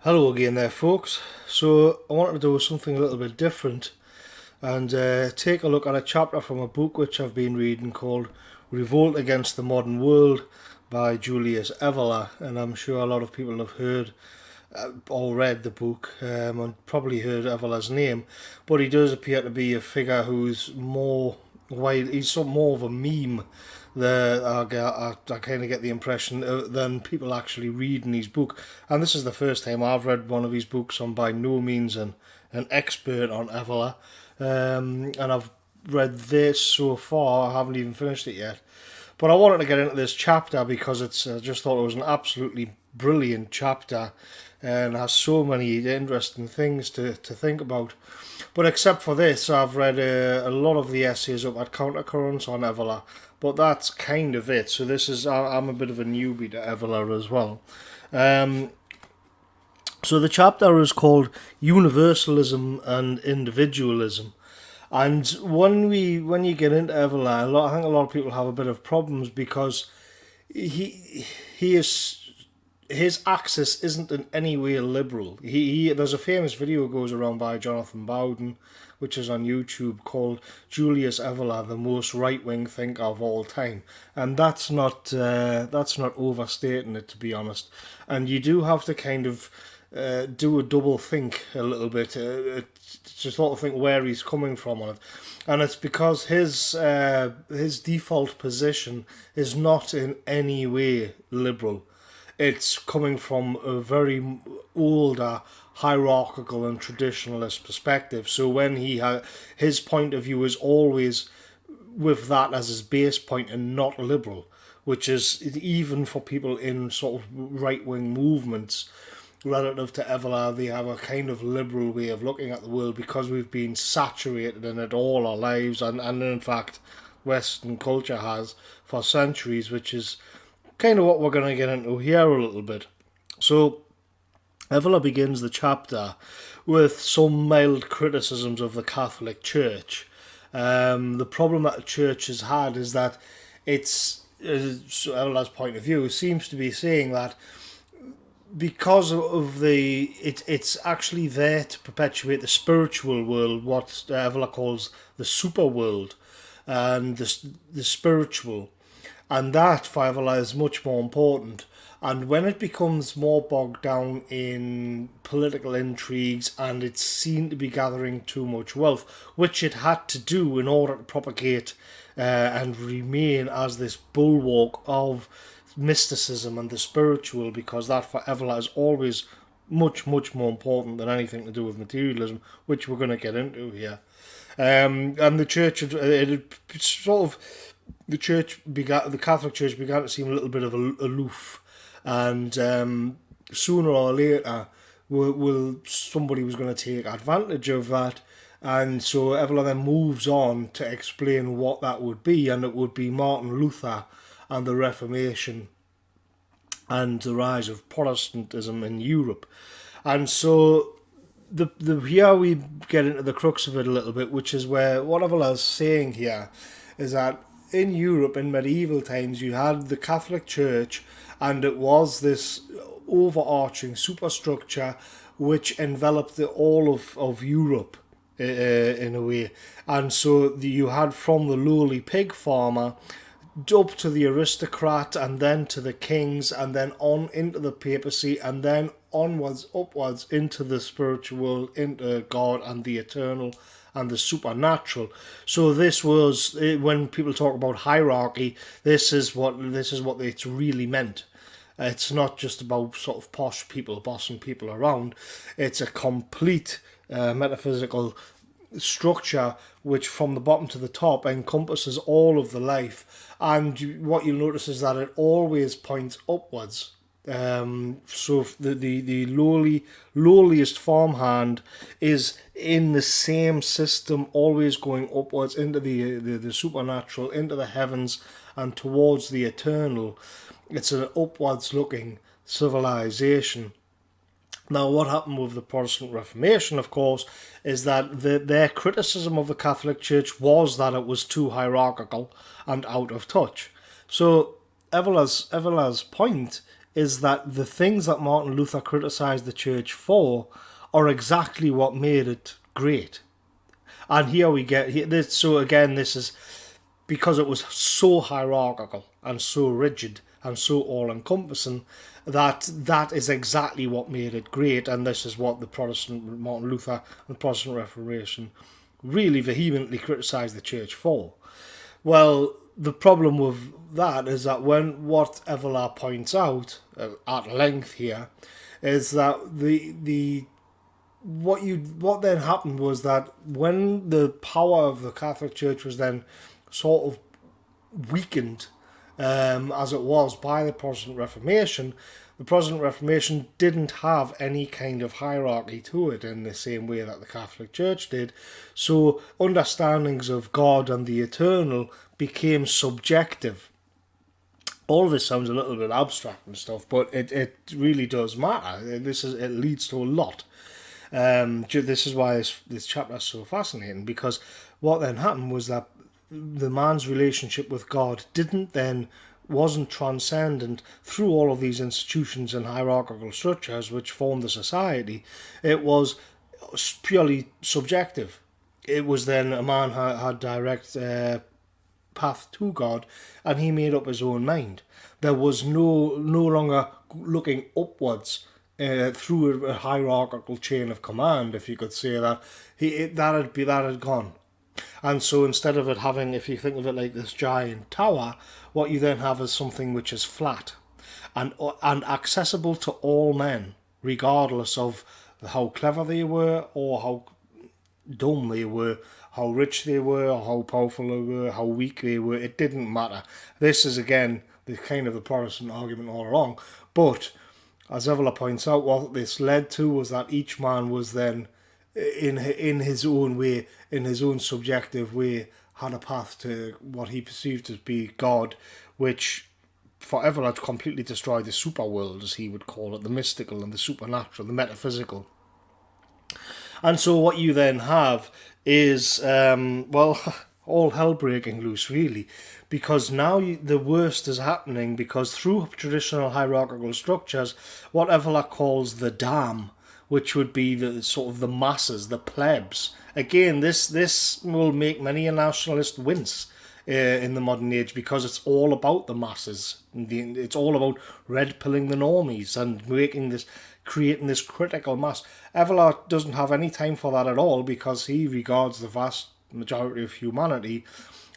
Hello again there, folks. So I wanted to do something a little bit different and take a look at a chapter from a book which I've been reading called Revolt Against the Modern World by Julius Evola. And I'm sure a lot of people have heard or read the book and probably heard Evola's name, but he does appear to be a figure who's more wide. He's some more of a meme. I kind of get the impression than people actually reading his book. And this is the first time I've read one of his books. I'm by no means an expert on Evola, and I've read this so far. I haven't even finished it yet. But I wanted to get into this chapter because I just thought it was an absolutely brilliant chapter and has so many interesting things to think about. But except for this, I've read a lot of the essays up at Countercurrents on Evola, but that's kind of it. So I'm a bit of a newbie to Evola as well. So the chapter is called Universalism and Individualism. And when you get into Evola, I think a lot of people have a bit of problems because his axis isn't in any way liberal. There's a famous video goes around by Jonathan Bowden, which is on YouTube, called Julius Evola, the most right-wing thinker of all time, and that's not overstating it, to be honest. And you do have to kind of do a double think a little bit to sort of think where he's coming from on it, and it's because his default position is not in any way liberal. It's coming from a very older hierarchical and traditionalist perspective. So when his point of view is always with that as his base point and not liberal, which is even for people in sort of right-wing movements relative to Evola, they have a kind of liberal way of looking at the world because we've been saturated in it all our lives, and in fact Western culture has for centuries, which is kind of what we're going to get into here a little bit. So Evola begins the chapter with some mild criticisms of the Catholic Church. The problem that the Church has had is that Evola's point of view seems to be saying that because of it's actually there to perpetuate the spiritual world, what Evola calls the super world, and the spiritual, and that for Evola is much more important. And when it becomes more bogged down in political intrigues and it's seen to be gathering too much wealth, which it had to do in order to propagate and remain as this bulwark of mysticism and the spiritual, because that for Evola is always much, much more important than anything to do with materialism, which we're going to get into here. And the church, the Catholic Church began to seem a little bit of aloof, and sooner or later, somebody was going to take advantage of that, and so Evola then moves on to explain what that would be, and it would be Martin Luther and the Reformation and the rise of Protestantism in Europe. And so here we get into the crux of it a little bit, which is where what Evola is saying here is that in Europe in medieval times you had the Catholic Church, and it was this overarching superstructure which enveloped all of Europe in a way. And so you had from the lowly pig farmer up to the aristocrat, and then to the kings, and then on into the papacy, and then onwards, upwards into the spiritual, into God and the eternal and the supernatural. So this was, when people talk about hierarchy, this is what it's really meant. It's not just about sort of posh people bossing people around. It's a complete metaphysical structure which from the bottom to the top encompasses all of the life, and what you'll notice is that it always points upwards. So the lowliest farmhand is in the same system, always going upwards into the supernatural, into the heavens and towards the eternal. It's an upwards looking civilization. Now, what happened with the Protestant Reformation, of course, is that their criticism of the Catholic Church was that it was too hierarchical and out of touch. So Evola's point is that the things that Martin Luther criticised the church for are exactly what made it great. And here we get this. So again, this is because it was so hierarchical and so rigid and so all-encompassing that is exactly what made it great. And this is what the Protestant Martin Luther and the Protestant Reformation really vehemently criticised the church for. Well, the problem with that is that what Evola points out at length here is that what then happened was that when the power of the Catholic Church was then sort of weakened, as it was by the Protestant Reformation, the Protestant Reformation didn't have any kind of hierarchy to it in the same way that the Catholic Church did. So understandings of God and the eternal became subjective. All of this sounds a little bit abstract and stuff, but it really does matter. It leads to a lot. This is why this chapter is so fascinating, because what then happened was that the man's relationship with God wasn't transcendent through all of these institutions and hierarchical structures which formed the society. It was purely subjective. It was then a man had direct path to God, and he made up his own mind. There was no longer looking upwards through a hierarchical chain of command, if you could say that. That had gone. And so instead of it having, if you think of it like this giant tower, what you then have is something which is flat and accessible to all men, regardless of how clever they were or how dumb they were, how rich they were, or how powerful they were, how weak they were. It didn't matter. This is, again, the kind of the Protestant argument all along. But, as Evola points out, what this led to was that each man was then, in his own way, in his own subjective way, had a path to what he perceived to be God, which forever had completely destroyed the super world, as he would call it, the mystical and the supernatural, the metaphysical. And so what you then have is, all hell breaking loose, really, because now the worst is happening, because through traditional hierarchical structures, what Evola calls the dam, which would be the sort of the masses, the plebs. Again, this will make many a nationalist wince in the modern age, because it's all about the masses. It's all about red-pilling the normies and creating this critical mass. Evola doesn't have any time for that at all, because he regards the vast majority of humanity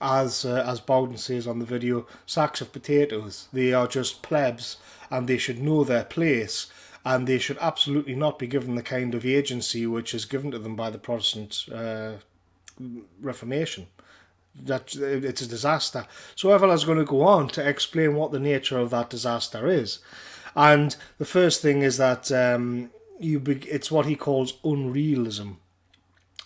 as Bowden says on the video, sacks of potatoes. They are just plebs, and they should know their place, and they should absolutely not be given the kind of agency which is given to them by the Protestant Reformation. That it's a disaster. So Evola's going to go on to explain what the nature of that disaster is. And the first thing is that it's what he calls unrealism,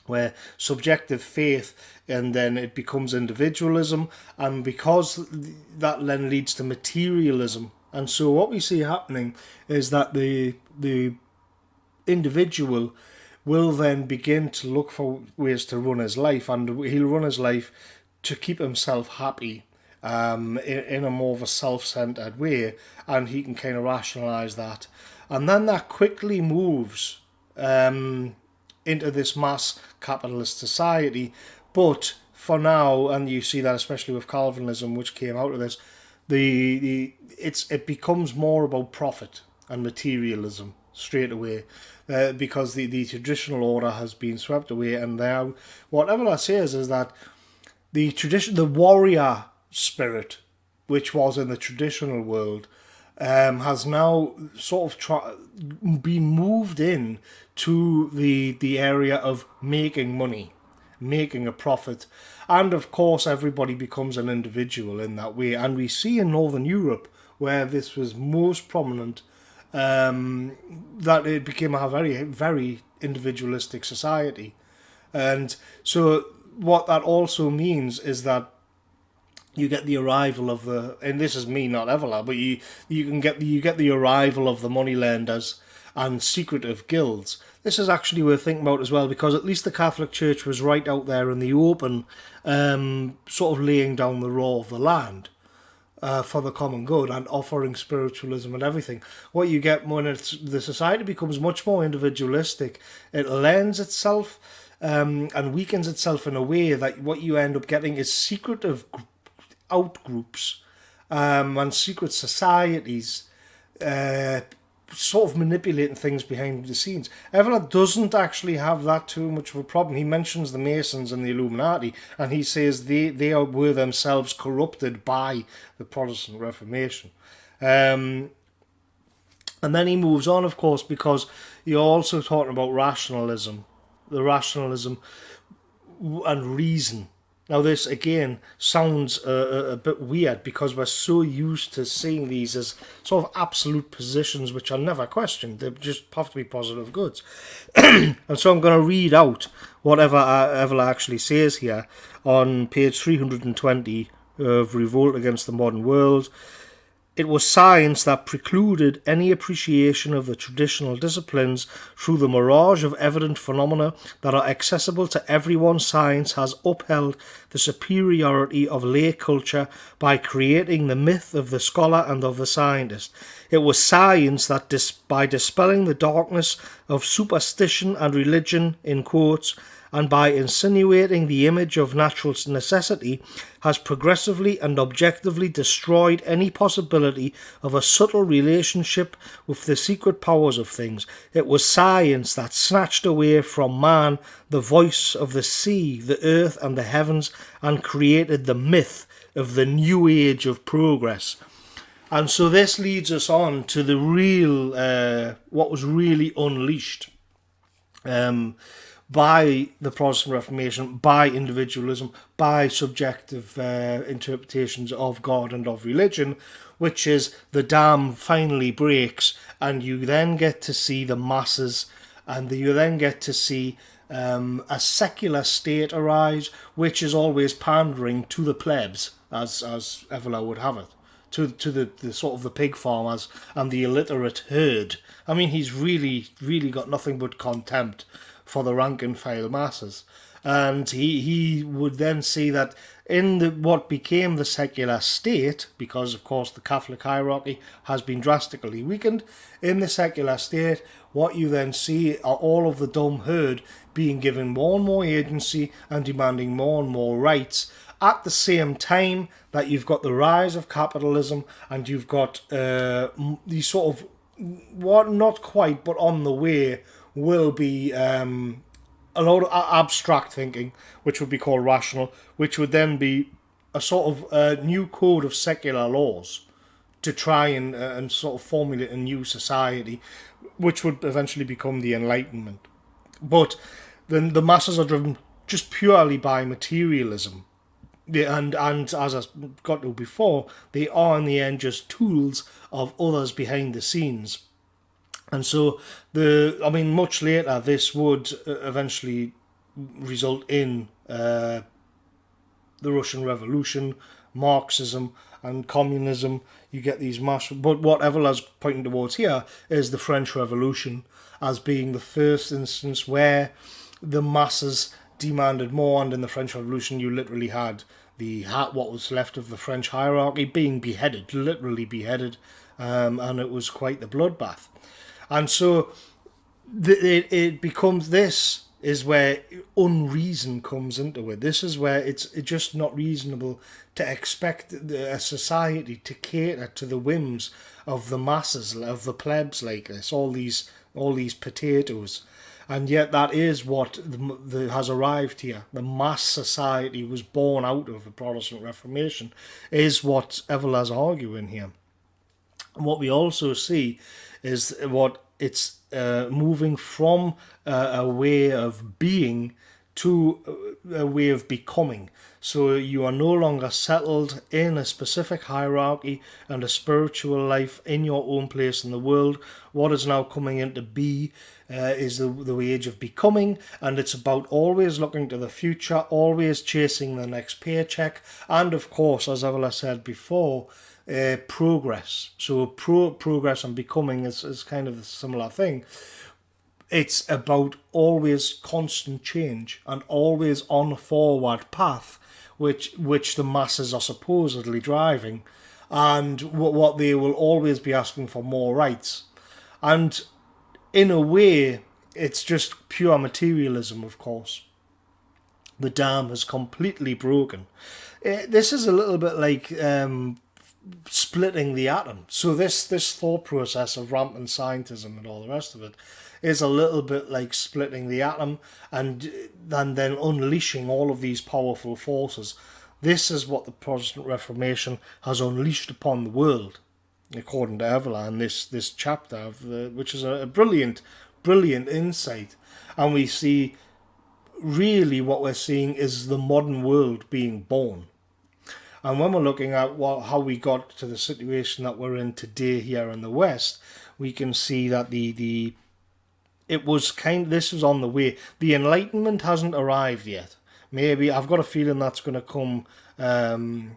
where subjective faith, and then it becomes individualism, and because that then leads to materialism. And so what we see happening is that the individual will then begin to look for ways to run his life, and he'll run his life to keep himself happy in a more of a self-centered way, and he can kind of rationalize that. And then that quickly moves into this mass capitalist society. But for now, and you see that especially with Calvinism, which came out of this, it becomes more about profit and materialism straight away, because the traditional order has been swept away. And now, whatever that says is that the warrior spirit, which was in the traditional world, has now sort of been moved in to the area of making money, making a profit. And of course everybody becomes an individual in that way, and we see in Northern Europe, where this was most prominent, that it became a very, very individualistic society. And so what that also means is that you get the arrival of and this is me, not Evola, but you get the arrival of the moneylenders and secretive guilds. This is actually worth thinking about as well, because at least the Catholic Church was right out there in the open, sort of laying down the law of the land. for the common good and offering spiritualism and everything. What you get when the society becomes much more individualistic, it lends itself and weakens itself in a way that what you end up getting is secretive outgroups and secret societies sort of manipulating things behind the scenes. Evola doesn't actually have that too much of a problem. He mentions the Masons and the Illuminati, and he says were themselves corrupted by the Protestant Reformation. And then he moves on, of course, because you're also talking about rationalism, the rationalism and reason. Now, this, again, sounds a bit weird because we're so used to seeing these as sort of absolute positions which are never questioned. They just have to be positive goods. And so I'm going to read out whatever Evola actually says here on page 320 of Revolt Against the Modern World. It was science that precluded any appreciation of the traditional disciplines through the mirage of evident phenomena that are accessible to everyone. Science has upheld the superiority of lay culture by creating the myth of the scholar and of the scientist. It was science that, by dispelling the darkness of superstition and religion, in quotes, and by insinuating the image of natural necessity, has progressively and objectively destroyed any possibility of a subtle relationship with the secret powers of things. It was science that snatched away from man the voice of the sea, the earth, and the heavens, and created the myth of the new age of progress. And so this leads us on to the real, what was really unleashed by the Protestant Reformation, by individualism, by subjective interpretations of God and of religion, which is the dam finally breaks, and you then get to see the masses, and you then get to see a secular state arise, which is always pandering to the plebs, as Evola would have it, to the sort of the pig farmers and the illiterate herd. I mean, he's really got nothing but contempt for the rank and file masses. And he would then see that in what became the secular state, because of course the Catholic hierarchy has been drastically weakened, in the secular state, what you then see are all of the dumb herd being given more and more agency and demanding more and more rights, at the same time that you've got the rise of capitalism and you've got these sort of, what, not quite, but on the way, will be a lot of abstract thinking, which would be called rational, which would then be a sort of new code of secular laws to try and sort of formulate a new society, which would eventually become the Enlightenment. But then the masses are driven just purely by materialism. And as I got to before, they are in the end just tools of others behind the scenes. And so, much later, this would eventually result in the Russian Revolution, Marxism, and communism. You get these mass. But what Evola's pointing towards here is the French Revolution as being the first instance where the masses demanded more, and in the French Revolution, you literally had what was left of the French hierarchy being beheaded, literally beheaded, and it was quite the bloodbath. And so it becomes, this is where unreason comes into it. This is where it's just not reasonable to expect a society to cater to the whims of the masses, of the plebs like this, all these potatoes. And yet that is what has arrived here. The mass society was born out of the Protestant Reformation, is what Evola's arguing here. And what we also see is what it's moving from a way of being to a way of becoming. So you are no longer settled in a specific hierarchy and a spiritual life in your own place in the world. What is now coming into be is the age of becoming, and it's about always looking to the future, always chasing the next paycheck, and of course, as Evola said before, progress. So progress and becoming is kind of a similar thing. It's about always constant change and always on a forward path, which the masses are supposedly driving. and what they will always be asking for more rights. And in a way, it's just pure materialism, of course. The dam has completely broken. This is a little bit like splitting the atom. So this thought process of rampant scientism and all the rest of it is a little bit like splitting the atom and then unleashing all of these powerful forces. This is what the Protestant Reformation has unleashed upon the world, according to Evola in this chapter, which is a brilliant insight. And we see, really what we're seeing is the modern world being born. And when we're looking at how we got to the situation that we're in today here in the West, we can see that this was on the way. The Enlightenment hasn't arrived yet. Maybe I've got a feeling that's going to come in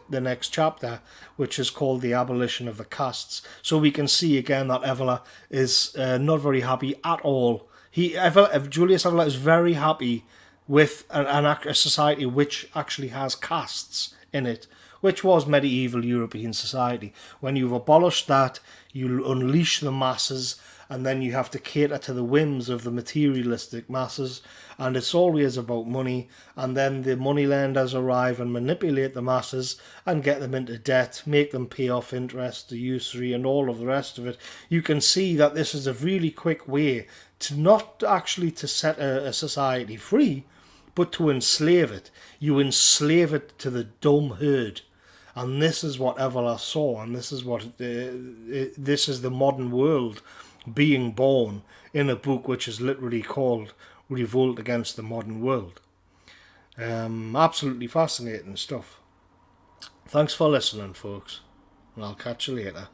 the next chapter, which is called the abolition of the castes. So we can see again that Evola is not very happy at all. Julius Evola is very happy with a society which actually has castes in it, which was medieval European society. When you've abolished that, you unleash the masses, and then you have to cater to the whims of the materialistic masses, and it's always about money, and then the moneylenders arrive and manipulate the masses and get them into debt, make them pay off interest, the usury, and all of the rest of it. You can see that this is a really quick way to not actually to set a society free, but to enslave it. You enslave it to the dumb herd. And this is what Evola saw, and this is this is the modern world being born in a book which is literally called Revolt Against the Modern World. Absolutely fascinating stuff. Thanks for listening, folks, and I'll catch you later.